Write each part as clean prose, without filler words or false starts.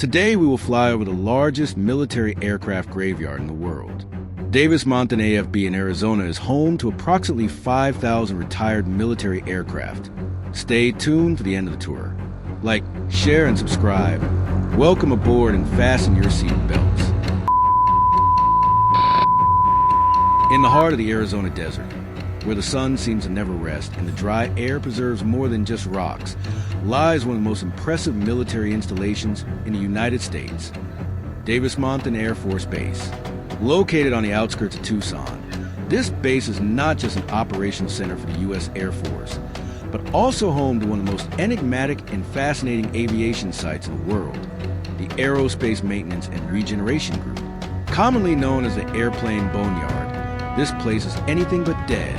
Today we will fly over the largest military aircraft graveyard in the world. DAVIS-MONTHAN AFB in Arizona is home to approximately 5,000 retired military aircraft. Stay tuned for the end of the tour. Like, share, and subscribe. Welcome aboard and fasten your seat belts. In the heart of the Arizona desert, where the sun seems to never rest and the dry air preserves more than just rocks, lies one of the most impressive military installations in the United States, DAVIS-MONTHAN Air Force Base. Located on the outskirts of Tucson, this base is not just an operations center for the U.S. Air Force, but also home to one of the most enigmatic and fascinating aviation sites in the world, the Aerospace Maintenance and Regeneration Group. Commonly known as the Airplane Boneyard, this place is anything but dead.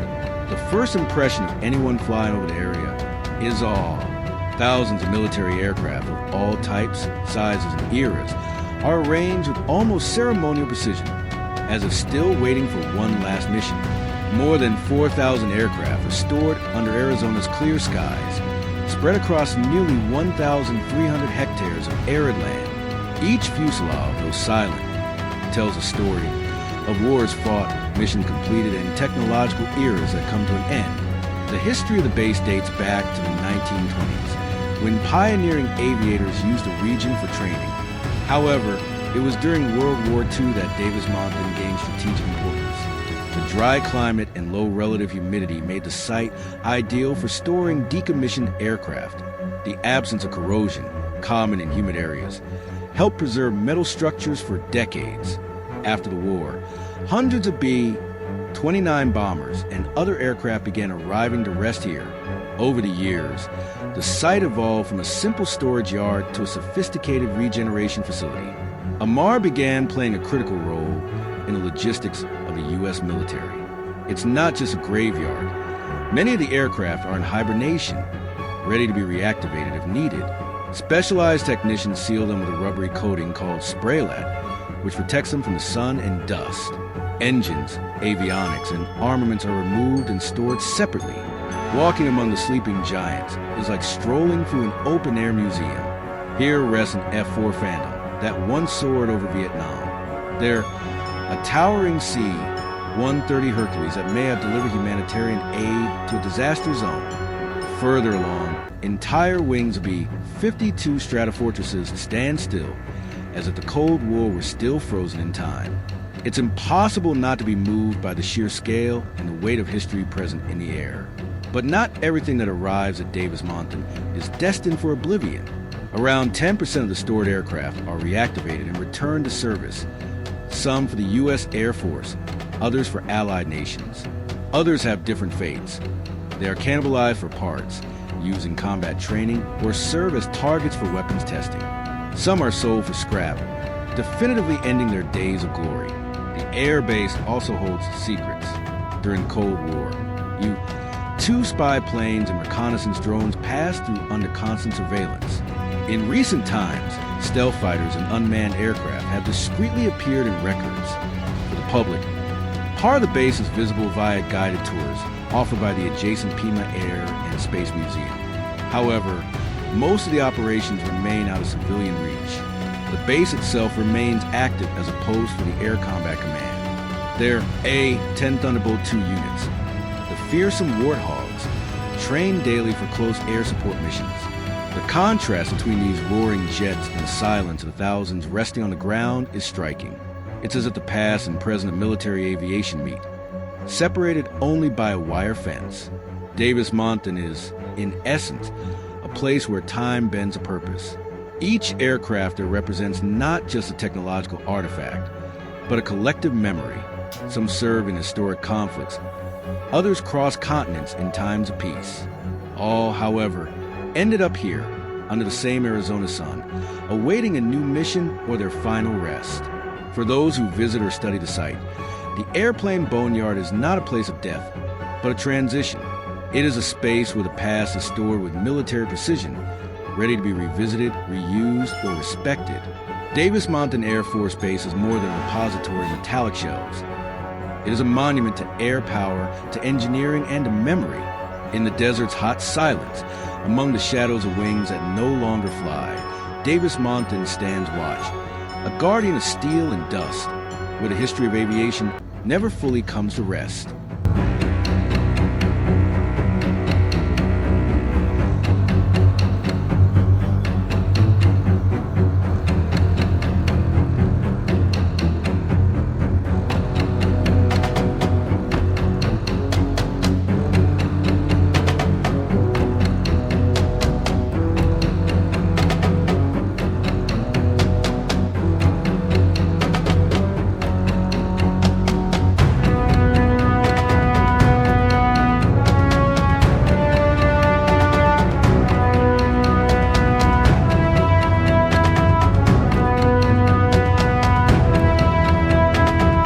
The first impression of anyone flying over the area is awe. Thousands of military aircraft of all types, sizes, and eras are arranged with almost ceremonial precision, as if still waiting for one last mission. More than 4,000 aircraft are stored under Arizona's clear skies, spread across nearly 1,300 hectares of arid land. Each fuselage, though silent, tells a story of wars fought, mission completed, and technological eras that come to an end. The history of the base dates back to the 1920s, when pioneering aviators used the region for training. However, it was during World War II that DAVIS-MONTHAN gained strategic importance. The dry climate and low relative humidity made the site ideal for storing decommissioned aircraft. The absence of corrosion, common in humid areas, helped preserve metal structures for decades. After the war, hundreds of B-29 bombers and other aircraft began arriving to rest here. Over the years, the site evolved from a simple storage yard to a sophisticated regeneration facility. Amar began playing a critical role in the logistics of the U.S. military. It's not just a graveyard. Many of the aircraft are in hibernation, ready to be reactivated if needed. Specialized technicians seal them with a rubbery coating called Spraylat, which protects them from the sun and dust. Engines, avionics, and armaments are removed and stored separately. Walking among the sleeping giants is like strolling through an open-air museum. Here rests an F-4 Phantom that once soared over Vietnam. They're a towering C-130 Hercules that may have delivered humanitarian aid to a disaster zone. Further along, entire wings of B-52 Stratofortresses stand still, as if the Cold War were still frozen in time. It's impossible not to be moved by the sheer scale and the weight of history present in the air. But not everything that arrives at DAVIS-MONTHAN is destined for oblivion. Around 10% of the stored aircraft are reactivated and returned to service, some for the U.S. Air Force, others for allied nations. Others have different fates. They are cannibalized for parts, used in combat training, or serve as targets for weapons testing. Some are sold for scrap, definitively ending their days of glory. The air base also holds secrets. During the Cold War, two spy planes and reconnaissance drones passed through under constant surveillance. In recent times, stealth fighters and unmanned aircraft have discreetly appeared in records. For the public, part of the base is visible via guided tours offered by the adjacent Pima Air and Space Museum. However, most of the operations remain out of civilian reach. The base itself remains active as a post for the Air Combat Command. Their A-10 Thunderbolt II units, the fearsome Warthogs, train daily for close air support missions. The contrast between these roaring jets and the silence of the thousands resting on the ground is striking. It's as if the past and present of military aviation meet, separated only by a wire fence. DAVIS-MONTHAN is, in essence, a place where time bends a purpose. Each aircrafter represents not just a technological artifact, but a collective memory. Some serve in historic conflicts, others cross continents in times of peace. All, however, ended up here, under the same Arizona sun, awaiting a new mission or their final rest. For those who visit or study the site, the Airplane Boneyard is not a place of death, but a transition. It is a space where the past is stored with military precision, ready to be revisited, reused, or respected. DAVIS-MONTHAN Air Force Base is more than a repository of metallic shells. It is a monument to air power, to engineering, and to memory. In the desert's hot silence, among the shadows of wings that no longer fly, DAVIS-MONTHAN stands watch, a guardian of steel and dust, where the history of aviation never fully comes to rest.